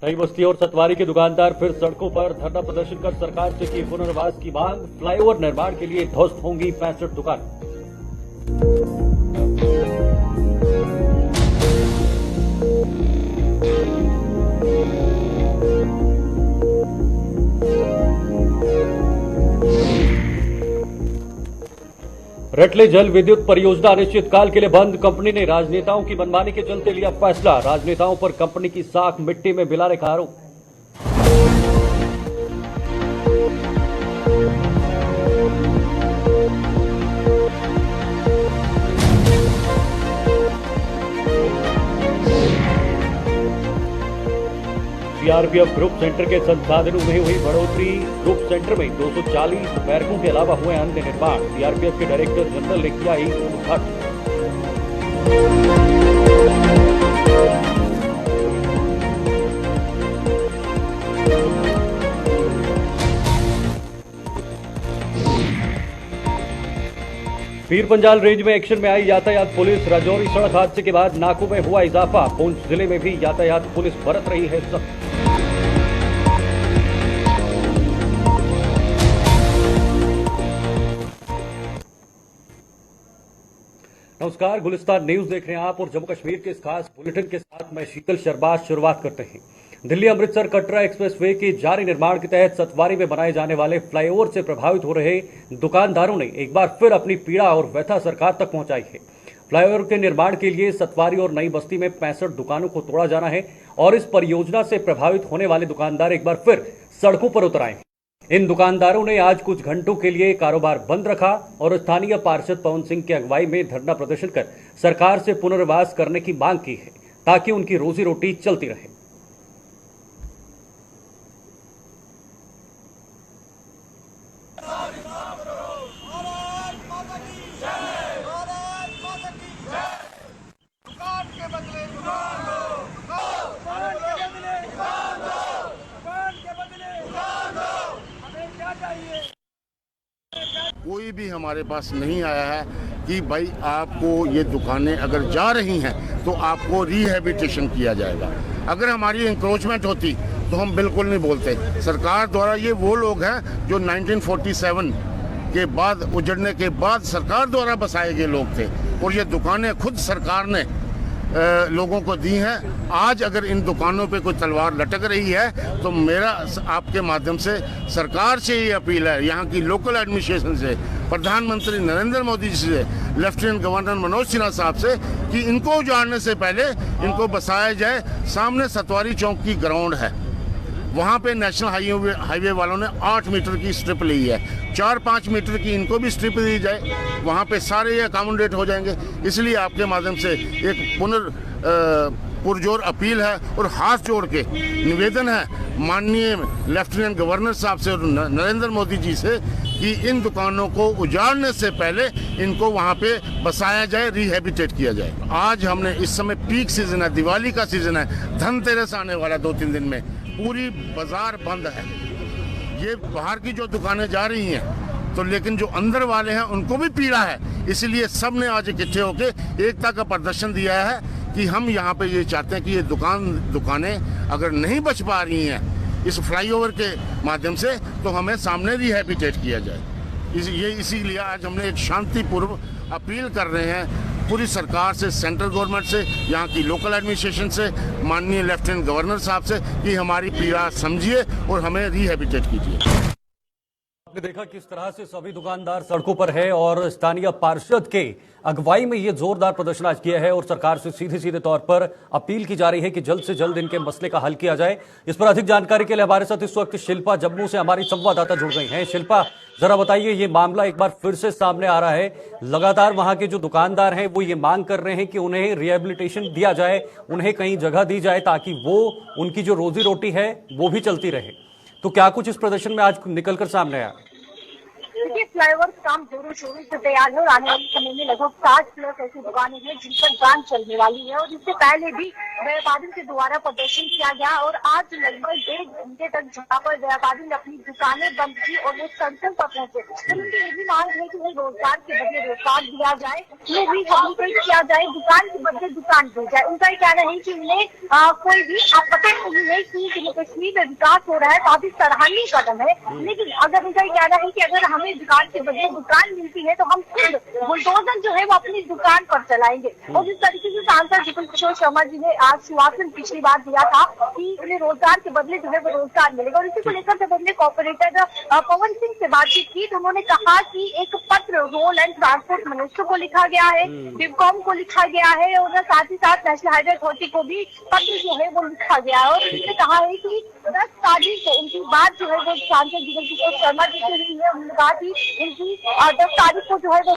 नई बस्ती और सतवारी के दुकानदार फिर सड़कों पर धरना प्रदर्शन कर सरकार से की पुनर्वास की मांग। फ्लाईओवर निर्माण के लिए ध्वस्त होंगी 65 दुकान। रटले जल विद्युत परियोजना अनिश्चितकाल के लिए बंद। कंपनी ने राजनेताओं की मनमानी के चलते लिया फैसला। राजनेताओं पर कंपनी की साख मिट्टी में मिलाने का आरोप। सीआरपीएफ ग्रुप सेंटर के संसाधनों में हुई बढ़ोतरी। ग्रुप सेंटर में 240 बैरकों के अलावा हुए अन्य निर्माण। सीआरपीएफ के डायरेक्टर जनरल ने किया ही उद्घाटन। पीर पंजाल रेंज में एक्शन में आई यातायात पुलिस। राजौरी सड़क हादसे के बाद नाकों में हुआ इजाफा। पुंछ जिले में भी यातायात पुलिस बरत रही है सख्त। नमस्कार, गुलिस्तान न्यूज देख रहे हैं आप और जम्मू कश्मीर के इस खास बुलेटिन के साथ मैं शीतल शरबाज शुरुआत करते हैं। दिल्ली अमृतसर कटरा एक्सप्रेसवे के जारी निर्माण के तहत सतवारी में बनाए जाने वाले फ्लाईओवर से प्रभावित हो रहे दुकानदारों ने एक बार फिर अपनी पीड़ा और व्यथा सरकार तक पहुंचाई है। फ्लाईओवर के निर्माण के लिए सतवारी और नई बस्ती में 65 दुकानों को तोड़ा जाना है और इस परियोजना से प्रभावित होने वाले दुकानदार एक बार फिर सड़कों पर उतर आए हैं। इन दुकानदारों ने आज कुछ घंटों के लिए कारोबार बंद रखा और स्थानीय पार्षद पवन सिंह की अगुवाई में धरना प्रदर्शन कर सरकार से पुनर्वास करने की मांग की है ताकि उनकी रोजी रोटी चलती रहे। कोई भी हमारे पास नहीं आया है कि भाई आपको ये दुकानें अगर जा रही हैं तो आपको रिहैबिलिटेशन किया जाएगा। अगर हमारी इंक्रोचमेंट होती तो हम बिल्कुल नहीं बोलते। सरकार द्वारा ये वो लोग हैं जो 1947 के बाद उजड़ने के बाद सरकार द्वारा बसाए गए लोग थे और ये दुकानें खुद सरकार ने लोगों को दी हैं। आज अगर इन दुकानों पे कोई तलवार लटक रही है तो मेरा आपके माध्यम से सरकार से ये अपील है, यहाँ की लोकल एडमिनिस्ट्रेशन से, प्रधानमंत्री नरेंद्र मोदी जी से, लेफ्टिनेंट गवर्नर मनोज सिन्हा साहब से कि इनको उजाड़ने से पहले इनको बसाया जाए। सामने सतवारी चौक की ग्राउंड है, वहाँ पे नेशनल हाईवे वालों ने 8 मीटर की स्ट्रिप ली है, 4-5 मीटर की इनको भी स्ट्रिप दी जाए, वहाँ पे सारे ये अकोमोडेट हो जाएंगे। इसलिए आपके माध्यम से एक पुरजोर अपील है और हाथ जोड़ के निवेदन है माननीय लेफ्टिनेंट गवर्नर साहब से और नरेंद्र मोदी जी से कि इन दुकानों को उजाड़ने से पहले इनको वहाँ पे बसाया जाए, रिहैबिलिटेट किया जाए। आज हमने इस समय पीक सीजन है, दिवाली का सीजन है, धनतेरस आने वाला 2-3 दिन में, पूरी बाजार बंद है। ये बाहर की जो दुकानें जा रही हैं तो लेकिन जो अंदर वाले हैं उनको भी पीड़ा है। इसलिए सब ने आज इकट्ठे होकर एकता का प्रदर्शन दिया है कि हम यहाँ पे ये चाहते हैं कि ये दुकानें अगर नहीं बच पा रही हैं इस फ्लाईओवर के माध्यम से तो हमें सामने रिहैबिलिटेट किया जाए। इसीलिए आज हमने एक शांतिपूर्व अपील कर रहे हैं पूरी सरकार से, सेंट्रल गवर्नमेंट से, यहाँ की लोकल एडमिनिस्ट्रेशन से, माननीय लेफ्टिनेंट गवर्नर साहब से कि हमारी पीड़ा समझिए और हमें रिहैबिलिटेट कीजिए। आपने देखा किस तरह से सभी दुकानदार सड़कों पर है और स्थानीय पार्षद के अगुवाई में ये जोरदार प्रदर्शन आज किया है और सरकार से सीधे तौर पर अपील की जा रही है कि जल्द से जल्द इनके मसले का हल किया जाए। इस पर अधिक जानकारी के लिए हमारे साथ इस वक्त शिल्पा जम्मू से हमारी संवाददाता जुड़ गई हैं। शिल्पा, जरा बताइए, ये मामला एक बार फिर से सामने आ रहा है। लगातार वहां के जो दुकानदार हैं वो ये मांग कर रहे हैं कि उन्हें रिहेबिलिटेशन दिया जाए, उन्हें कहीं जगह दी जाए ताकि वो उनकी जो रोजी रोटी है वो भी चलती रहे। तो क्या कुछ इस प्रदर्शन में आज निकलकर सामने आया? देखिए, फ्लाईओवर का काम जोरों शोरों से तैयार है और आने वाले समय में लगभग 60+ ऐसी दुकानें हैं जिन पर काम चलने वाली है और इससे पहले भी व्यापारियों के द्वारा प्रदर्शन किया गया और आज लगभग 1.5 घंटे तक जहाँ पर व्यापारी ने अपनी दुकानें बंद की और वो सड़कों पर पहुंचे। उनकी ये भी मांग है कि उन्हें रोजगार के बदले रोजगार दिया जाए, ये भी कम्युनिकेट किया जाए, दुकान के बदले दुकान दी जाए। उनका कहना है कि उन्हें कोई भी आपत्ति नहीं है कि जम्मू कश्मीर में विकास हो रहा है, काफी सराहनीय कदम है, लेकिन अगर उनका कहना है कि अगर हमें दुकान के बदले दुकान मिलती है तो हम खुद बुलडोजर जो है वो अपनी दुकान पर चलाएंगे। और जिस तरीके से सांसद जुगल किशोर शर्मा जी ने आश्वासन पिछली बार दिया था कि उन्हें रोजगार के बदले जो है वो रोजगार मिलेगा, और इसी को लेकर जब हमने कॉर्पोरेटर पवन सिंह से बातचीत की तो उन्होंने कहा कि एक पत्र रोड एंड ट्रांसपोर्ट मिनिस्टर को लिखा गया है, बिबकॉम को लिखा गया है और साथ ही साथ नेशनल हाईवे अथॉरिटी को भी पत्र जो है वो लिखा गया है। और उन्होंने कहा है कि 10 तारीख को उनकी बात जो है वो सांसद जुगल किशोर शर्मा जी से हुई है। उन्होंने कहा कि इनकी 10 तारीख को जो है वो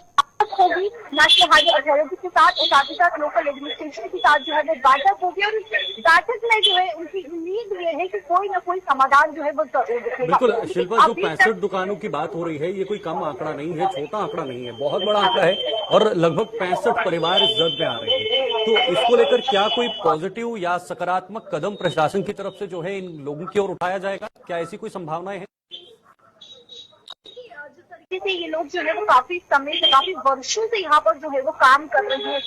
होगी नेशनल हाईवे अथॉरिटी के साथ और साथ ही साथ लोकल एडमिनिस्ट्रेशन के साथ जो है वो बैठक होगी, और इस बैठक में जो है उनकी उम्मीद ये है कि कोई ना कोई समाधान जो है वो दिखेगा। बिल्कुल शिल्पा, जो 65 दुकानों की बात हो रही है ये कोई कम आंकड़ा नहीं है, छोटा आंकड़ा नहीं है, बहुत बड़ा आंकड़ा है और लगभग 65 परिवार इस जद में आ रहे हैं। तो इसको लेकर क्या कोई पॉजिटिव या सकारात्मक कदम प्रशासन की तरफ से जो है इन लोगों की ओर उठाया जाएगा? क्या ऐसी कोई संभावनाएं हैं? से ये लोग जो है वो काफी समय से, काफी वर्षों से यहाँ पर जो है वो काम कर रहे हैं,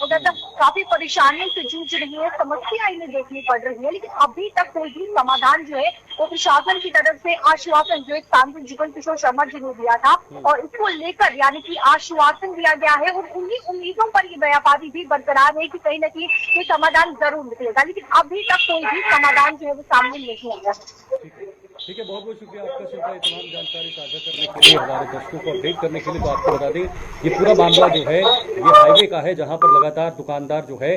काफी परेशानियों से जूझ रही है, समस्या इन्हें देखनी पड़ रही है, लेकिन अभी तक कोई भी समाधान जो है वो प्रशासन की तरफ से आश्वासन जो एक सांसद जुगल किशोर शर्मा जी ने दिया था और इसको लेकर यानी कि आश्वासन दिया गया है और उन्हीं उम्मीदों पर ये व्यापारी भी बरकरार है कि कहीं न कहीं ये समाधान जरूर निकलेगा, लेकिन अभी तक कोई भी समाधान जो है वो सामने नहीं आया। ठीक है, बहुत बहुत शुक्रिया आपका शिल्पा, ये तमाम जानकारी साझा करने के लिए, हमारे दर्शकों को अपडेट करने के लिए। तो आपको बता दें ये पूरा मामला जो है ये हाईवे का है, जहां पर लगातार दुकानदार जो है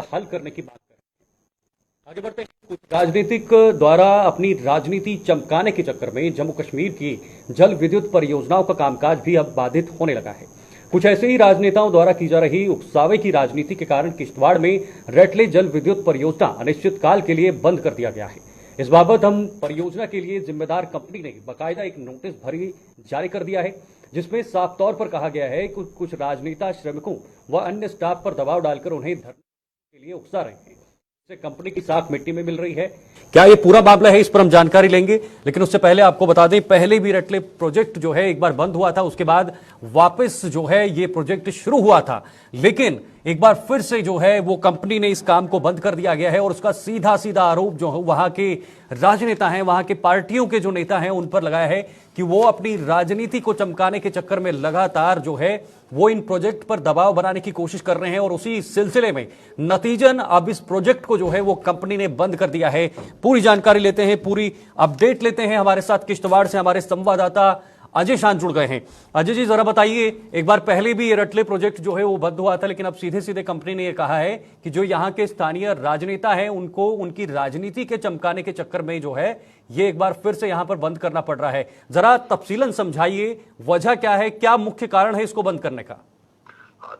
हल करने की बात कर रहे हैं। आगे बढ़ते हैं। कुछ राजनीतिक द्वारा अपनी राजनीति चमकाने के चक्कर में जम्मू कश्मीर की जल विद्युत परियोजनाओं का कामकाज भी अब बाधित होने लगा है। कुछ ऐसे ही राजनेताओं द्वारा की जा रही उकसावे की राजनीति के कारण किश्तवाड़ में रेटले जल विद्युत परियोजना अनिश्चितकाल के लिए बंद कर दिया गया है। इस बाबत हम परियोजना के लिए जिम्मेदार कंपनी ने बाकायदा एक नोटिस भरी जारी कर दिया है, जिसमें साफ तौर पर कहा गया है कि कुछ राजनेता श्रमिकों व अन्य स्टाफ पर दबाव डालकर उन्हें धरने के लिए उकसा रहे हैं, जिससे कंपनी की साख मिट्टी में मिल रही है। क्या ये पूरा मामला है, इस पर हम जानकारी लेंगे, लेकिन उससे पहले आपको बता दें पहले भी रेटले प्रोजेक्ट जो है एक बार बंद हुआ था, उसके बाद वापस जो है ये प्रोजेक्ट शुरू हुआ था, लेकिन एक बार फिर से जो है वो कंपनी ने इस काम को बंद कर दिया गया है और उसका सीधा सीधा आरोप जो है वहां के राजनेता हैं, वहां के पार्टियों के जो नेता हैं उन पर लगाया है कि वो अपनी राजनीति को चमकाने के चक्कर में लगातार जो है वो इन प्रोजेक्ट पर दबाव बनाने की कोशिश कर रहे हैं और उसी सिलसिले में नतीजन अब इस प्रोजेक्ट को जो है वो कंपनी ने बंद कर दिया है। पूरी जानकारी लेते हैं, पूरी अपडेट लेते हैं। हमारे साथ किश्तवाड़ से हमारे संवाददाता अजय शांत जुड़ गए हैं। अजय जी, जरा बताइए, एक बार पहले भी ये रटले प्रोजेक्ट जो है वो बंद हुआ था, लेकिन अब सीधे सीधे कंपनी ने ये कहा है कि जो यहाँ के स्थानीय राजनेता हैं उनको उनकी राजनीति के चमकाने के चक्कर में जो है ये एक बार फिर से यहाँ पर बंद करना पड़ रहा है। जरा तफसीलन समझाइए, वजह क्या है, क्या मुख्य कारण है इसको बंद करने का?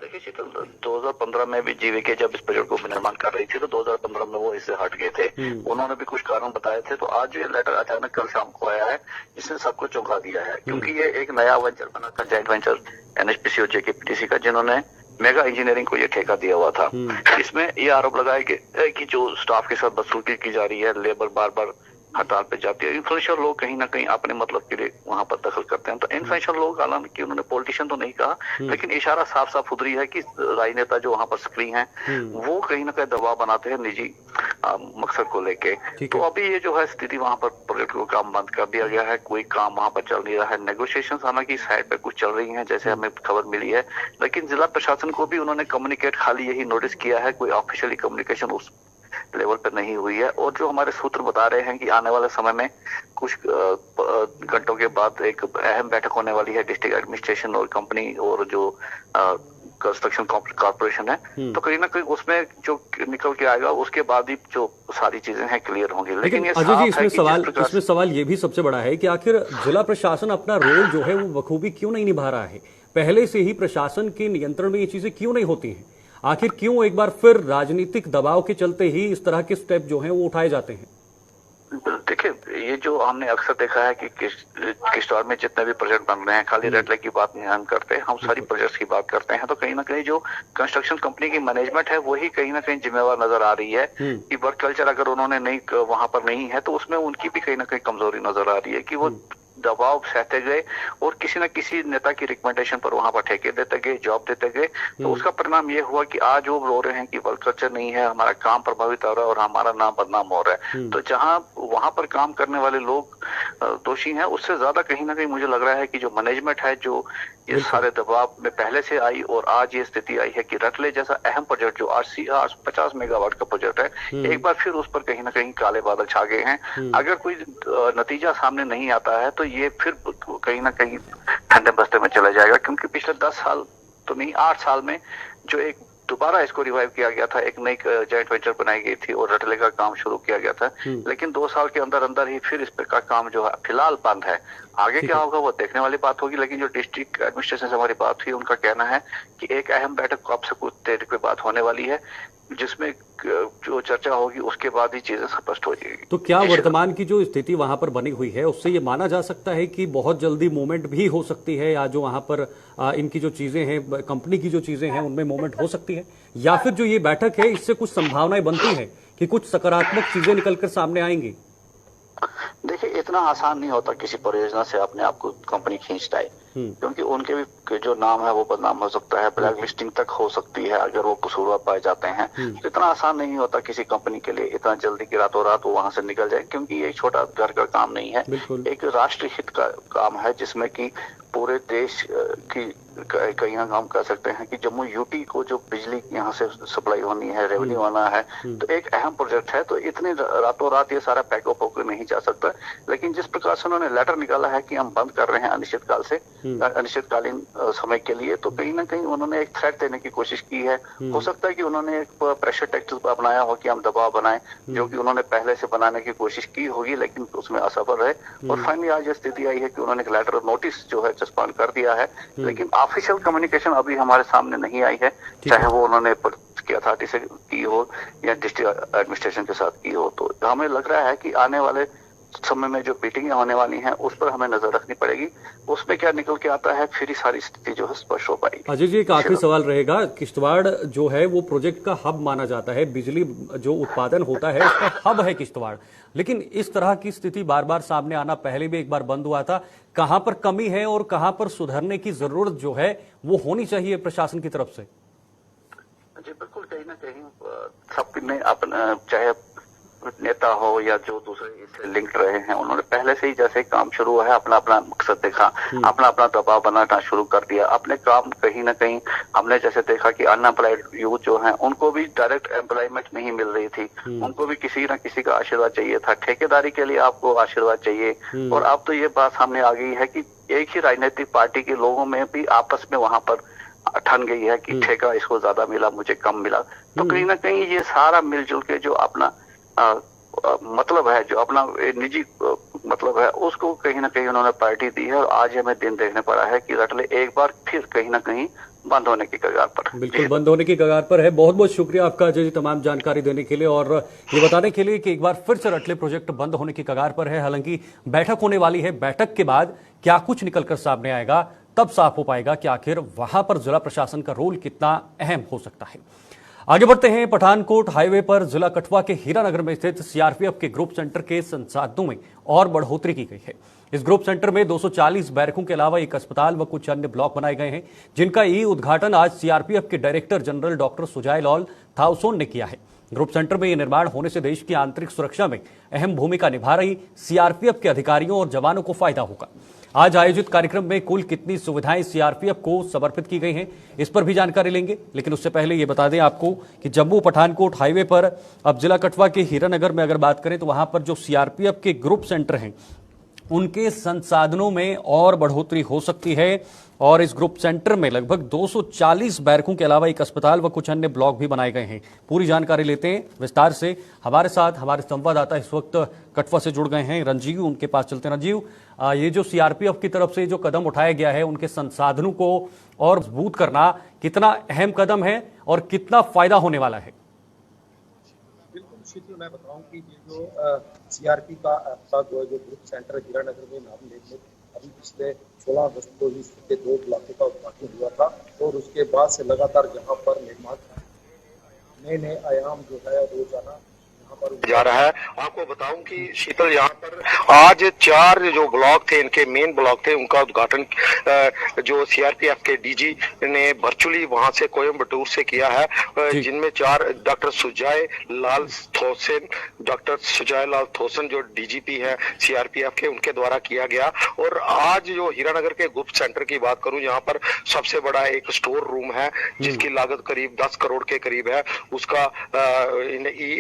देखिए शीतल, 2015 में भी जीवीके जब इस प्रोजेक्ट को निर्माण कर रही थी तो 2015 में वो इससे हट गए थे। उन्होंने भी कुछ कारण बताए थे। तो आज ये लेटर अचानक कल शाम को आया है, इसने सबको चौंका दिया है, क्योंकि ये एक नया वेंचर बना था, जॉइंट वेंचर एनएचपीसी और जेकेपीटीसी का, जिन्होंने मेगा इंजीनियरिंग को ये ठेका दिया हुआ था। इसमें ये आरोप लगाया कि जो स्टाफ के साथ बदसलूकी की जा रही है, लेबर बार बार हड़ताल पे जाती है, इन्फ्लुएंशियल लोग कहीं ना कहीं अपने मतलब के लिए वहां पर दखल करते हैं। तो इन्फ्लुएंशियल लोग, हालांकि उन्होंने पॉलिटिशियन तो नहीं कहा, लेकिन इशारा साफ साफ उधरी है कि राजनेता जो वहां पर सक्रिय हैं वो कहीं ना कहीं दबाव बनाते हैं निजी मकसद को लेके। तो अभी ये जो है स्थिति, वहां पर प्रोजेक्ट को काम बंद कर दिया गया है, कोई काम वहां पर चल नहीं रहा है। नेगोशिएशन हालांकि साइड पे कुछ चल रही है जैसे हमें खबर मिली है, लेकिन जिला प्रशासन को भी उन्होंने कम्युनिकेट खाली यही नोटिस किया है, कोई ऑफिशियली कम्युनिकेशन उस लेवल पर नहीं हुई है। और जो हमारे सूत्र बता रहे हैं कि आने वाले समय में कुछ घंटों के बाद एक अहम बैठक होने वाली है डिस्ट्रिक्ट एडमिनिस्ट्रेशन और कंपनी और जो कंस्ट्रक्शन कॉर्पोरेशन है, तो कहीं ना कहीं उसमें जो निकल के आएगा उसके बाद ही जो सारी चीजें हैं क्लियर होंगी। लेकिन ये अजय जी, इसमें सवाल ये भी सबसे बड़ा है कि आखिर जिला प्रशासन अपना रोल जो है वो बखूबी क्यों नहीं निभा रहा है? पहले से ही प्रशासन के नियंत्रण में ये चीजें क्यों नहीं होती हैं? आखिर क्यों एक बार फिर राजनीतिक दबाव के चलते ही इस तरह के स्टेप जो हैं वो उठाए जाते हैं? देखिए, ये जो हमने अक्सर देखा है कि किश्तवाड़ में जितने भी प्रोजेक्ट बन रहे हैं, खाली रेड की बात नहीं हम करते, हम सारी प्रोजेक्ट्स की बात करते हैं। तो कहीं ना कहीं जो कंस्ट्रक्शन कंपनी की मैनेजमेंट है वही कहीं ना कहीं जिम्मेवार नजर आ रही है कि वर्क कल्चर अगर उन्होंने नहीं वहां पर नहीं है तो उसमें उनकी भी कहीं ना कहीं कमजोरी नजर आ रही है कि वो दबाव सहते गए और किसी न किसी नेता की रिकमेंडेशन पर वहां पर ठेके देते गए, जॉब देते गए। तो उसका परिणाम ये हुआ कि आज वो रो रहे हैं कि वर्क कल्चर नहीं है, हमारा काम प्रभावित हो रहा है और हमारा नाम बदनाम हो रहा है। तो जहां वहां पर काम करने वाले लोग दोषी हैं, उससे ज्यादा कहीं ना कहीं मुझे लग रहा है कि जो मैनेजमेंट है, जो इस सारे दबाव में पहले से आई और आज ये स्थिति आई है कि रटले जैसा अहम प्रोजेक्ट जो आज 50 मेगावाट का प्रोजेक्ट है, एक बार फिर उस पर कहीं ना कहीं काले बादल छा गए हैं। अगर कोई नतीजा सामने नहीं आता है तो ये फिर कहीं ना कहीं ठंडे बस्ते में चला जाएगा, क्योंकि पिछले 10 साल तो नहीं 8 साल में जो एक दोबारा इसको रिवाइव किया गया था, एक नई जॉइंट वेंचर बनाई गई थी और रटले का काम शुरू किया गया था, लेकिन 2 साल के अंदर अंदर ही फिर इस पर का काम जो है फिलहाल बंद है। आगे क्या होगा वो देखने वाली बात होगी, लेकिन जो डिस्ट्रिक्ट एडमिनिस्ट्रेशन से हमारी बात हुई, उनका कहना है कि एक अहम बैठक आपसे कुछ देर के बाद होने वाली है, जिसमें जो चर्चा होगी उसके बाद ही चीजें स्पष्ट हो जाएगी। तो क्या वर्तमान की जो स्थिति वहां पर बनी हुई है उससे ये माना जा सकता है कि बहुत जल्दी मूवमेंट भी हो सकती है, या जो वहां पर इनकी जो चीजें हैं, कंपनी की जो चीजें हैं, उनमें मूवमेंट हो सकती है, या फिर जो ये बैठक है इससे कुछ संभावनाएं बनती है कि कुछ सकारात्मक चीजें निकलकर सामने आएंगी? देखिए, इतना आसान नहीं होता किसी परियोजना से अपने आप को कंपनी खींचता है, क्योंकि उनके भी जो नाम है वो बदनाम हो सकता है, ब्लैक लिस्टिंग तक हो सकती है अगर वो कसूरवार पाए जाते हैं। तो इतना आसान नहीं होता किसी कंपनी के लिए इतना जल्दी कि रातों रात वो वहां से निकल जाए, क्योंकि ये छोटा घर का काम नहीं है, एक राष्ट्रीय हित का काम है जिसमें कि पूरे देश की कहीं ना हम कह सकते हैं कि जम्मू यूटी को जो बिजली यहाँ से सप्लाई होनी है, रेवेन्यू आना है, तो एक अहम प्रोजेक्ट है। तो इतने रातों रात ये सारा पैकअप होकर नहीं जा सकता, लेकिन जिस प्रकार से उन्होंने लेटर निकाला है कि हम बंद कर रहे हैं अनिश्चितकालीन समय के लिए, तो कहीं ना कहीं उन्होंने एक थ्रेट देने की कोशिश की है। हो सकता है कि उन्होंने एक प्रेशर टैक्टिक्स अपनाया हो कि हम दबाव बनाएं, जो कि उन्होंने पहले से बनाने की कोशिश की होगी, लेकिन उसमें असफल रहे और फाइनली आज स्थिति आई है कि उन्होंने एक लेटर नोटिस जो है चस्पान कर दिया है, लेकिन ऑफिशियल कम्युनिकेशन अभी हमारे सामने नहीं आई है, चाहे वो उन्होंने की अथॉरिटी से की हो या डिस्ट्रिक्ट एडमिनिस्ट्रेशन के साथ की हो। तो हमें लग रहा है कि आने वाले समय में जो मीटिंगें होने वाली हैं उस पर हमें नजर रखनी पड़ेगी, उसमें क्या निकल के आता है फिर ही सारी स्थिति जो है स्पष्ट हो पाएगी। अजय जी, एक आखिरी सवाल रहेगा, किश्तवाड़ जो है वो प्रोजेक्ट का हब माना जाता है, बिजली जो उत्पादन होता है उसका हब है किश्तवाड़, लेकिन इस तरह की स्थिति बार बार सामने आना, पहले भी एक बार बंद हुआ था, कहां पर कमी है और कहां पर सुधरने की जरूरत जो है वो होनी चाहिए प्रशासन की तरफ से? जी बिल्कुल, कहीं ना कहीं सबने अपना, चाहे नेता हो या जो दूसरे इससे लिंक रहे हैं, उन्होंने पहले से ही जैसे काम शुरू हुआ है अपना अपना मकसद देखा, अपना अपना दबाव बनाना शुरू कर दिया, अपने काम कहीं ना कहीं हमने जैसे देखा कि अनएम्प्लॉयड यूथ जो हैं उनको भी डायरेक्ट एम्प्लॉयमेंट नहीं मिल रही थी, उनको भी किसी ना किसी का आशीर्वाद चाहिए था, ठेकेदारी के लिए आपको आशीर्वाद चाहिए। और अब तो ये बात सामने आ गई है कि एक ही राजनीतिक पार्टी के लोगों में भी आपस में वहां पर ठन गई है कि ठेका इसको ज्यादा मिला, मुझे कम मिला। तो कहीं ना कहीं ये सारा मिलजुल के जो अपना मतलब है, जो अपना निजी मतलब है, उसको कहीं ना कहीं उन्होंने पार्टी दी है और आज हमें दिन देखने पड़ा है कि रटले एक बार फिर कहीं ना कहीं बंद होने की कगार पर। बिल्कुल बंद होने की कगार पर है। बहुत बहुत शुक्रिया आपका अजय जी तमाम जानकारी देने के लिए और ये बताने के लिए कि एक बार फिर से रटले प्रोजेक्ट बंद होने की कगार पर है। हालांकि बैठक होने वाली है, बैठक के बाद क्या कुछ निकलकर सामने आएगा तब साफ हो पाएगा कि आखिर वहां पर जिला प्रशासन का रोल कितना अहम हो सकता है। आगे बढ़ते हैं। पठानकोट हाईवे पर जिला कठुआ के हीरानगर में स्थित सीआरपीएफ के ग्रुप सेंटर के संसाधनों में और बढ़ोतरी की गई है। इस ग्रुप सेंटर में 240 बैरकों के अलावा एक अस्पताल व कुछ अन्य ब्लॉक बनाए गए हैं, जिनका ई उद्घाटन आज सीआरपीएफ के डायरेक्टर जनरल डॉक्टर सुजाय लाल थाउसोन ने किया है। ग्रुप सेंटर में यह निर्माण होने से देश की आंतरिक सुरक्षा में अहम भूमिका निभा रही सीआरपीएफ के अधिकारियों और जवानों को फायदा होगा। आज आयोजित कार्यक्रम में कुल कितनी सुविधाएं सीआरपीएफ को समर्पित की गई हैं, इस पर भी जानकारी लेंगे। लेकिन उससे पहले ये बता दें आपको कि जम्मू पठानकोट हाईवे पर अब जिला कठुआ के हीरानगर में अगर बात करें तो वहां पर जो सीआरपीएफ के ग्रुप सेंटर हैं उनके संसाधनों में और बढ़ोतरी हो सकती है और इस ग्रुप सेंटर में लगभग 240 बैरकों के अलावा एक अस्पताल व कुछ अन्य ब्लॉक भी बनाए गए हैं। पूरी जानकारी लेते हैं विस्तार से। हमारे साथ हमारे संवाददाता इस वक्त कठुआ से जुड़ गए हैं, रंजीव, उनके पास चलते हैं। रंजीव, ये जो सीआरपीएफ की तरफ से जो कदम उठाया गया है उनके संसाधनों को और मजबूत करना कितना अहम कदम है और कितना फायदा होने वाला है? बिल्कुल शीतल, मैं बताऊं कि ये जो सीआरपी का आपका जो ग्रुप सेंटर हीरानगर में नाम लेने अभी पिछले 16 अगस्त को इस के 2 ब्लॉकों का उद्घाटन हुआ था और उसके बाद से लगातार जहां पर निर्माण नए नए आयाम जो है रोजाना जा रहा है। आपको बताऊं कि शीतल, यहाँ पर आज 4 जो ब्लॉक थे, इनके मेन ब्लॉक थे, उनका उद्घाटन जो सीआरपीएफ के डीजी ने वर्चुअली वहां से कोयम्बटूर से किया है, जिनमें 4 डॉक्टर सुजय लाल थोसन जो डीजीपी है सीआरपीएफ के, उनके द्वारा किया गया। और आज जो हीरानगर के गुप्त सेंटर की बात करूं, यहाँ पर सबसे बड़ा एक स्टोर रूम है जिसकी लागत करीब 10 करोड़ के करीब है, उसका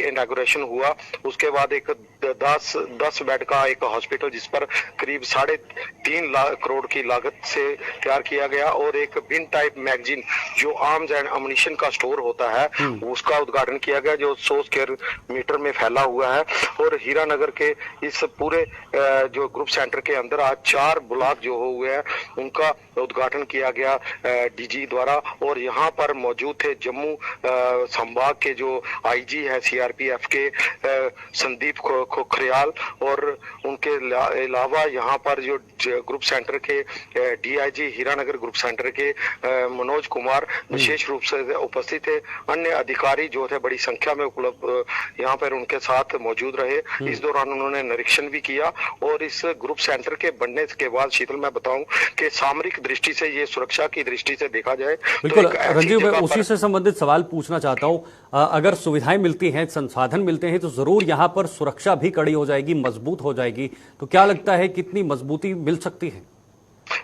इनॉग्रेशन हुआ। उसके बाद एक 10 बेड का एक हॉस्पिटल जिस पर करीब 3.5 करोड़ की लागत से तैयार किया गया, और एक बिन टाइप मैगजीन जो आर्म्स एंड अम्युनिशन का स्टोर होता है उसका उद्घाटन किया गया, जो 100 स्क्वायर मीटर में फैला हुआ है। और हीरानगर के इस पूरे जो ग्रुप सेंटर के अंदर आज 4 ब्लॉक जो हुए हैं उनका उद्घाटन किया गया डीजी द्वारा। और यहाँ पर मौजूद थे जम्मू संभाग के जो आईजी है सीआरपीएफ के संदीप खोखरियाल, और उनके अलावा यहाँ पर जो ग्रुप सेंटर के डीआईजी हीरानगर ग्रुप सेंटर के मनोज कुमार विशेष रूप से उपस्थित थे। अन्य अधिकारी जो थे बड़ी संख्या में उपलब्ध यहाँ पर उनके साथ मौजूद रहे। इस दौरान उन्होंने निरीक्षण भी किया। और इस ग्रुप सेंटर के बनने के बाद शीतल, मैं बताऊं कि सामरिक दृष्टि से, ये सुरक्षा की दृष्टि से देखा जाए बिल्कुल तो रंजीव, मैं उसी से संबंधित सवाल पूछना चाहता हूं। अगर सुविधाएं मिलती हैं, संसाधन मिलते हैं, तो जरूर यहां पर सुरक्षा भी कड़ी हो जाएगी, मजबूत हो जाएगी। तो क्या लगता है कितनी मजबूती मिल सकती है?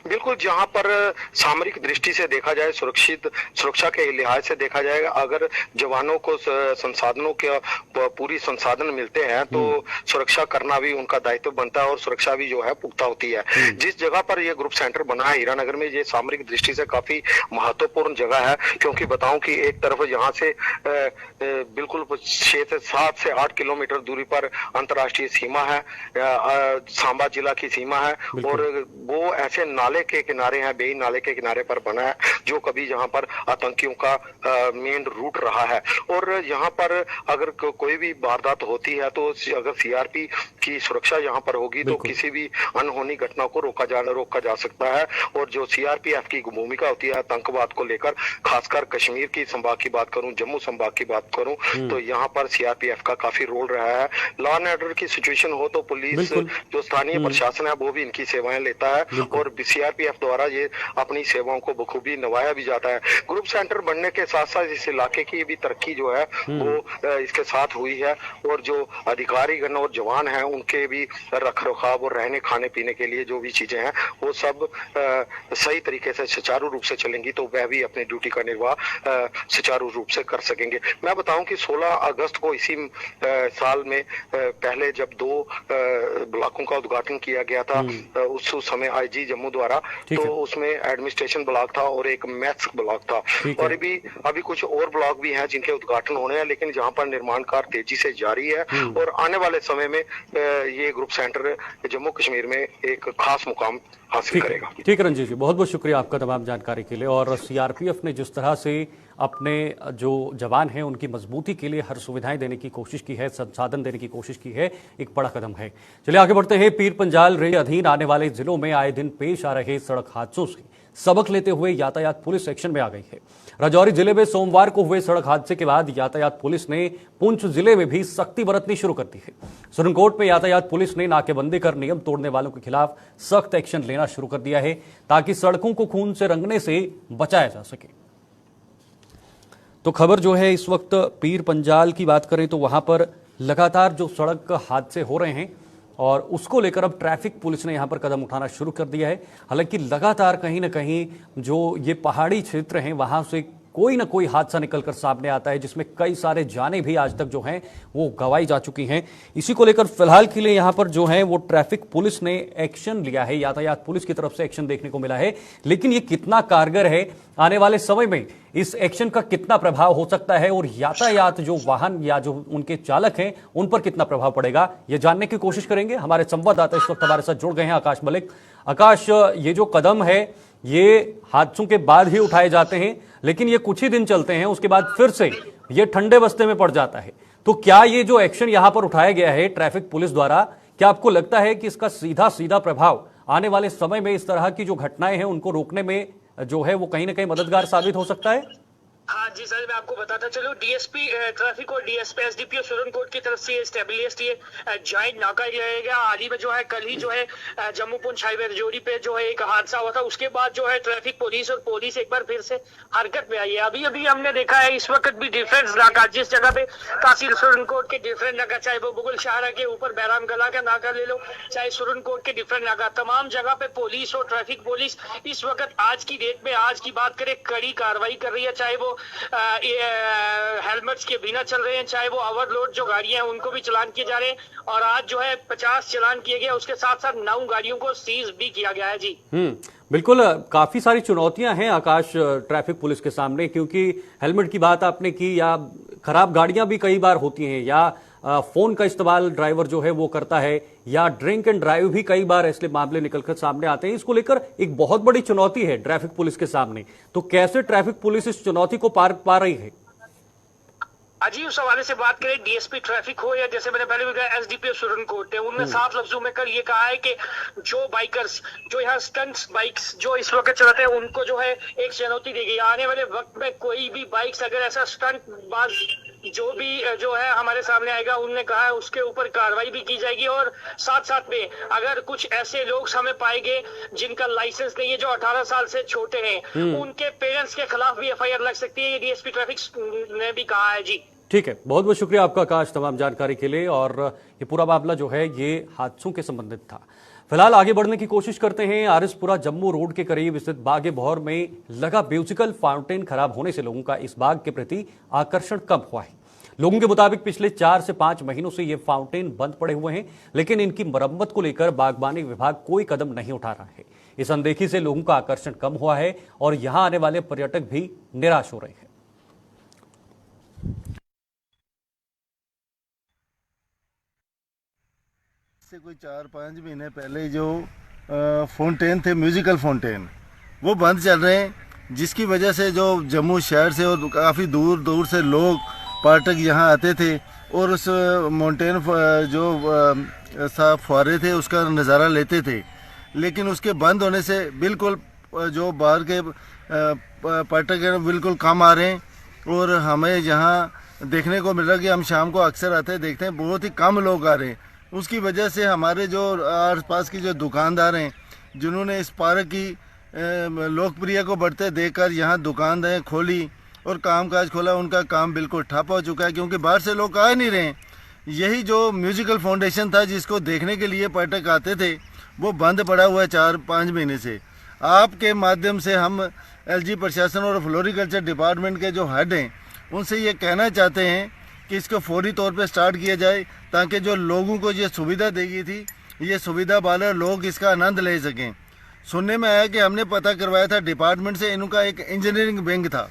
बिल्कुल, जहां पर सामरिक दृष्टि से देखा जाए, सुरक्षा के लिहाज से देखा जाएगा, अगर जवानों को संसाधनों के पूरी संसाधन मिलते हैं तो सुरक्षा करना भी उनका दायित्व बनता है और सुरक्षा भी जो है पुख्ता होती है। जिस जगह पर ये ग्रुप सेंटर बना है हीरानगर में, ये सामरिक दृष्टि से काफी महत्वपूर्ण जगह है, क्योंकि बताऊं कि एक तरफ यहाँ से बिल्कुल 7 से 8 किलोमीटर दूरी पर अंतर्राष्ट्रीय सीमा है, सांबा जिला की सीमा है, और वो ऐसे नाले के किनारे हैं, बेई नाले के किनारे पर बना है, जो कभी यहाँ पर आतंकियों का मेन रूट रहा है। और यहाँ पर अगर कोई भी वारदात होती है तो अगर सीआरपी की सुरक्षा यहाँ पर होगी तो किसी भी अनहोनी घटना को रोका जा सकता है। और जो सीआरपीएफ की भूमिका होती है आतंकवाद को लेकर, खासकर कश्मीर की संभाग की बात करूं, जम्मू संभाग की बात करूं, तो यहाँ पर सीआरपीएफ का काफी रोल रहा है। लॉ एंड ऑर्डर की सिचुएशन हो तो पुलिस, जो स्थानीय प्रशासन है, वो भी इनकी सेवाएं लेता है, और सीआरपीएफ द्वारा ये अपनी सेवाओं को बखूबी निभाया भी जाता है। ग्रुप सेंटर बनने के साथ साथ इस इलाके की भी तरक्की जो है वो इसके साथ हुई है, और जो अधिकारीगण और जवान हैं उनके भी रख रखाव और रहने खाने पीने के लिए जो भी चीजें हैं वो सब सही तरीके से सुचारू रूप से चलेंगी, तो वह भी अपनी ड्यूटी का निर्वाह सुचारू रूप से कर सकेंगे। मैं बताऊं कि 16 अगस्त को इसी साल में पहले जब 2 ब्लॉकों का उद्घाटन किया गया था, उस समय आईजी जम्मू द्वारा, तो उसमें एडमिनिस्ट्रेशन ब्लॉक था और एक मैथ्स ब्लॉक था, और अभी कुछ और ब्लॉक भी हैं जिनके उद्घाटन होने हैं, लेकिन जहां पर निर्माण कार्य तेजी से जारी है, और आने वाले समय में ये ग्रुप सेंटर जम्मू कश्मीर में एक खास मुकाम हासिल करेगा। ठीक है रंजीत जी, बहुत बहुत शुक्रिया आपका तमाम जानकारी के लिए। और सीआरपीएफ ने जिस तरह से अपने जो जवान हैं उनकी मजबूती के लिए हर सुविधाएं देने की कोशिश की है, संसाधन देने की कोशिश की है, एक बड़ा कदम है। चलिए आगे बढ़ते हैं। पीर पंजाल रेंज अधीन आने वाले जिलों में आए दिन पेश आ रहे सड़क हादसों से सबक लेते हुए यातायात पुलिस एक्शन में आ गई है। राजौरी जिले में सोमवार को हुए सड़क हादसे के बाद यातायात पुलिस ने पुंछ जिले में भी सख्ती बरतनी शुरू कर दी है। सुरनकोट में यातायात पुलिस ने नाकेबंदी कर नियम तोड़ने वालों के खिलाफ सख्त एक्शन लेना शुरू कर दिया है, ताकि सड़कों को खून से रंगने से बचाया जा सके। तो खबर जो है इस वक्त पीर पंजाल की बात करें तो वहां पर लगातार जो सड़क हादसे हो रहे हैं और उसको लेकर अब ट्रैफिक पुलिस ने यहां पर कदम उठाना शुरू कर दिया है। हालांकि लगातार कहीं ना कहीं जो ये पहाड़ी क्षेत्र हैं वहां से कोई ना कोई हादसा निकलकर सामने आता है, जिसमें कई सारे जानें भी आज तक जो हैं वो गंवाई जा चुकी हैं। इसी को लेकर फिलहाल के लिए यहां पर जो है वो ट्रैफिक पुलिस ने एक्शन लिया है, यातायात पुलिस की तरफ से एक्शन देखने को मिला है। लेकिन ये कितना कारगर है, आने वाले समय में इस एक्शन का कितना प्रभाव हो सकता है और यातायात जो वाहन या जो उनके चालक हैं उन पर कितना प्रभाव पड़ेगा, ये जानने की कोशिश करेंगे। हमारे संवाददाता इस वक्त हमारे साथ जुड़ गए हैं, आकाश मलिक। आकाश, ये जो कदम है ये हादसों के बाद ही उठाए जाते हैं, लेकिन ये कुछ ही दिन चलते हैं, उसके बाद फिर से ये ठंडे बस्ते में पड़ जाता है। तो क्या ये जो एक्शन यहां पर उठाया गया है ट्रैफिक पुलिस द्वारा, क्या आपको लगता है कि इसका सीधा सीधा प्रभाव आने वाले समय में इस तरह की जो घटनाएं हैं उनको रोकने में जो है वो कहीं ना कहीं मददगार साबित हो सकता है? हाँ जी सर, मैं आपको बताता चलूं, डीएसपी ट्रैफिक और डीएसपी एसडीपीओ सुरनकोट की तरफ से एस्टेब्लिश्ड ये जॉइंट नाका रहेगा। हाल ही में जो है कल ही जो है जम्मू पुंछ हाईवे रजौरी पे जो है एक हादसा हुआ था। उसके बाद जो है ट्रैफिक पुलिस और पुलिस एक बार फिर से हरकत में आई है। अभी अभी हमने देखा है इस वक्त भी डिफरेंस नाका, जिस जगह पे तहसील सुरनकोट के डिफरेंट नाका, चाहे वो बुगल शाहरा के ऊपर बैराम गला का नाका ले लो, चाहे सुरनकोट के डिफरेंट नाका, तमाम जगह पे पुलिस और ट्रैफिक पुलिस इस वक्त आज की डेट में, आज की बात करें, कड़ी कार्रवाई कर रही है। चाहे वो हेलमेट्स के बिना चल रहे हैं, चाहे वो ओवरलोड जो गाड़ियां हैं उनको भी चालान किए जा रहे हैं। और आज जो है 50 चालान किए गए, उसके साथ साथ 9 गाड़ियों को सीज भी किया गया है जी। बिल्कुल, काफी सारी चुनौतियां हैं आकाश ट्रैफिक पुलिस के सामने, क्योंकि हेलमेट की बात आपने की, या खराब गाड़ियां भी कई बार होती हैं, या फोन का इस्तेमाल ड्राइवर जो है वो करता है, या ड्रिंक एंड ड्राइव भी कई बार ऐसे मामले निकलकर सामने आते हैं। इसको लेकर एक बहुत बड़ी चुनौती है ट्रैफिक पुलिस के सामने। तो कैसे ट्रैफिक पुलिस इस चुनौती को पार पा रही है? अजी, उस हवाले से बात करें, डीएसपी ट्रैफिक हो या जैसे मैंने पहले भी कहा एसडीपीओ सुरनकोट है, उन्होंने साफ लफ्जों में कल ये कहा है कि जो बाइकर्स जो यहाँ स्टंट्स बाइक्स जो इस वक्त चलाते हैं उनको जो है एक चुनौती दी गई। आने वाले वक्त में कोई भी बाइक्स अगर ऐसा स्टंट बाज जो भी जो है हमारे सामने आएगा, उन्होंने कहा है उसके ऊपर कार्रवाई भी की जाएगी। और साथ साथ में अगर कुछ ऐसे लोग हमें पाएंगे जिनका लाइसेंस नहीं है, जो 18 साल से छोटे हैं, उनके पेरेंट्स के खिलाफ भी एफआईआर लग सकती है, ये डीएसपी ट्रैफिक ने भी कहा है जी। ठीक है, बहुत बहुत शुक्रिया आपका आकाश तमाम जानकारी के लिए। और ये पूरा मामला जो है ये हादसों के संबंधित था। फिलहाल आगे बढ़ने की कोशिश करते हैं। आरिसपुरा जम्मू रोड के करीब स्थित बाग बहौर में लगा म्यूजिकल फाउंटेन खराब होने से लोगों का इस बाग के प्रति आकर्षण कम हुआ है। लोगों के मुताबिक पिछले 4 से 5 महीनों से ये फाउंटेन बंद पड़े हुए हैं, लेकिन इनकी मरम्मत को लेकर बागबानी विभाग कोई कदम नहीं उठा रहा है। इस अनदेखी से लोगों का आकर्षण कम हुआ है और यहां आने वाले पर्यटक भी निराश हो रहे हैं। से कोई 4-5 महीने पहले जो फाउंटेन थे, म्यूजिकल फाउंटेन, वो बंद चल रहे हैं, जिसकी वजह से जो जम्मू शहर से और काफ़ी दूर दूर से लोग पर्यटक यहाँ आते थे और उस माउंटेन जो फुहारे थे उसका नज़ारा लेते थे। लेकिन उसके बंद होने से बिल्कुल जो बाहर के पर्यटक हैं बिल्कुल कम आ रहे हैं। और हमें यहाँ देखने को मिल रहा है कि हम शाम को अक्सर आते हैं, देखते हैं बहुत ही कम लोग आ रहे हैं। उसकी वजह से हमारे जो आस पास की जो दुकानदार हैं, जिन्होंने इस पार्क की लोकप्रियता को बढ़ते देखकर यहाँ दुकानदारें खोली और कामकाज खोला, उनका काम बिल्कुल ठप हो चुका है, क्योंकि बाहर से लोग आ नहीं रहे हैं। यही जो म्यूजिकल फाउंडेशन था जिसको देखने के लिए पर्यटक आते थे, वो बंद पड़ा हुआ है 4-5 महीने से। आपके माध्यम से हम एलजी प्रशासन और फ्लोरिकल्चर डिपार्टमेंट के जो हेड हैं उनसे ये कहना चाहते हैं कि इसको फौरी तौर पे स्टार्ट किया जाए, ताकि जो लोगों को ये सुविधा दी गई थी, ये सुविधा वाले लोग इसका आनंद ले सकें। सुनने में आया कि हमने पता करवाया था डिपार्टमेंट से, इनका एक इंजीनियरिंग विंग था,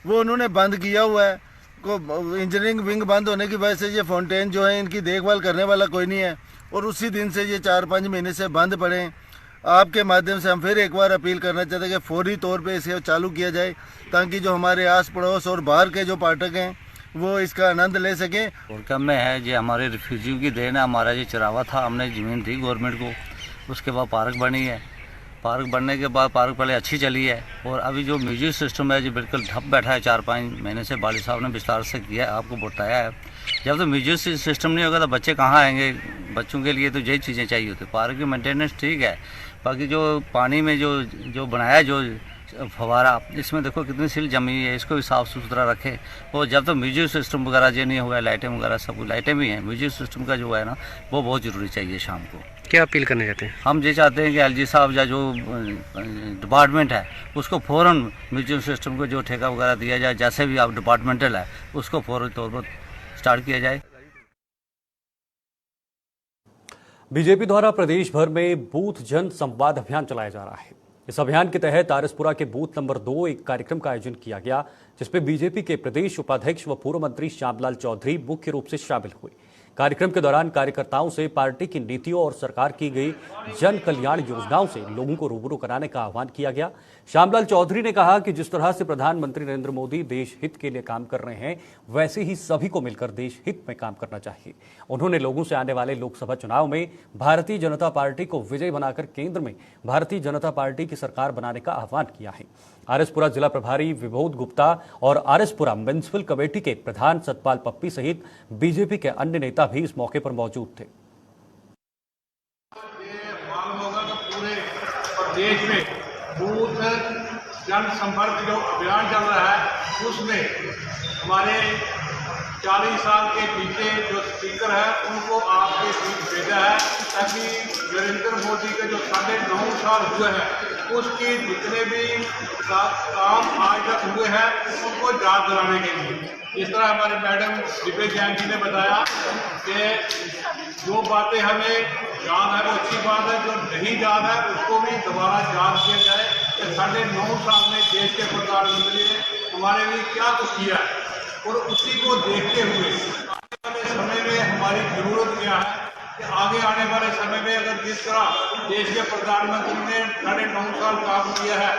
वो उन्होंने बंद किया हुआ है। को इंजीनियरिंग विंग बंद होने की वजह से ये फाउंटेन जो है इनकी देखभाल करने वाला कोई नहीं है और उसी दिन से ये 4-5 महीने से बंद पड़े हैं। आपके माध्यम से हम फिर एक बार अपील करना चाहते हैं कि फौरी तौर पे इसे चालू किया जाए, ताकि जो हमारे आस पड़ोस और बाहर के जो पर्यटक हैं वो इसका आनंद ले सकें। और कम में है जो हमारे रिफ्यूजी की देन है। हमारा जो चरावा था, हमने ज़मीन दी गवर्नमेंट को, उसके बाद पार्क बनी है। पार्क बनने के बाद पार्क पहले अच्छी चली है और अभी जो म्यूजिक सिस्टम है जो बिल्कुल ठप बैठा है। 4-5 महीने से वालिद साहब ने विस्तार से किया है, आपको बताया है। जब तो म्यूजिक सिस्टम नहीं होगा तो बच्चे कहाँ आएंगे? बच्चों के लिए तो यही चीज़ें चाहिए होती। पार्क की मेंटेनेंस ठीक है, बाकी जो पानी में जो बनाया जो फवारा, इसमें देखो कितनी सिल जमी है, इसको भी साफ़ सुथरा रखे। और जब तक म्यूजिक सिस्टम वगैरह जो नहीं हुआ, लाइटें वगैरह सब कुछ, लाइटें भी हैं, म्यूजिक सिस्टम का जो है ना वो बहुत ज़रूरी चाहिए शाम को। क्या अपील करना चाहते हैं? हम ये चाहते हैं कि एलजी साहब या जो डिपार्टमेंट है उसको फ़ौरन म्यूजिक सिस्टम को जो ठेका वगैरह दिया जाए, जैसे भी आप डिपार्टमेंटल है उसको फौरी तौर पर स्टार्ट किया जाए। बीजेपी द्वारा प्रदेश भर में बूथ जन संवाद अभियान चलाया जा रहा है। इस अभियान के तहत आरिसपुरा के बूथ नंबर 2 एक कार्यक्रम का आयोजन किया गया, जिसमें बीजेपी के प्रदेश उपाध्यक्ष व पूर्व मंत्री श्यामलाल चौधरी मुख्य रूप से शामिल हुए। कार्यक्रम के दौरान कार्यकर्ताओं से पार्टी की नीतियों और सरकार की गई जन कल्याण योजनाओं से लोगों को रूबरू कराने का आह्वान किया गया। श्यामलाल चौधरी ने कहा कि जिस तरह से प्रधानमंत्री नरेंद्र मोदी देश हित के लिए काम कर रहे हैं, वैसे ही सभी को मिलकर देश हित में काम करना चाहिए। उन्होंने लोगों से आने वाले लोकसभा चुनाव में भारतीय जनता पार्टी को विजयी बनाकर केंद्र में भारतीय जनता पार्टी की सरकार बनाने का आह्वान किया है। आरएसपुरा जिला प्रभारी विभोद गुप्ता और आरएसपुरा म्युनिसिपल कमेटी के प्रधान सतपाल पप्पी सहित बीजेपी के अन्य नेता भी इस मौके पर मौजूद थे। देश में बूथ जनसंपर्क जो अभियान चल रहा है, उसमें हमारे 40 साल के पीछे जो स्पीकर है उनको आपके बीच भेजा है, ताकि नरेंद्र मोदी के जो 9.5 साल हुए हैं उसके जितने भी काम आज तक हुए हैं उनको याद दिलाने के लिए। इस तरह हमारे मैडम दिव्य जैन जी ने बताया कि जो बातें हमें याद है वो अच्छी बात है, जो नहीं याद है उसको भी दोबारा याद किया जाए कि 9.5 साल में देश के प्रधानमंत्री ने हमारे लिए क्या कुछ किया है, और उसी को देखते हुए आने वाले समय में हमारी जरूरत क्या है कि आगे आने वाले समय में अगर जिस तरह देश के प्रधानमंत्री ने 9.5 साल काम किया है,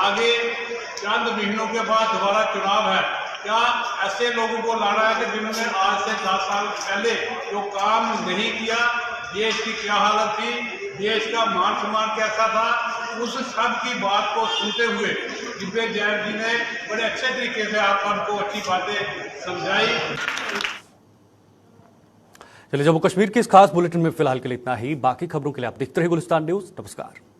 आगे चंद महीनों के बाद दोबारा चुनाव है, क्या ऐसे लोगों को लाना है कि जिन्होंने आज से 10 साल पहले जो काम नहीं किया, देश की क्या हालत थी, देश का मान सम्मान कैसा था, उस सब की बात को सुनते हुए दिव्य जैन जी ने बड़े अच्छे तरीके से आपको अच्छी बातें समझाई। चलिए, जम्मू कश्मीर के इस खास बुलेटिन में फिलहाल के लिए इतना ही। बाकी खबरों के लिए आप देखते रहिए गुलिस्तान न्यूज। नमस्कार।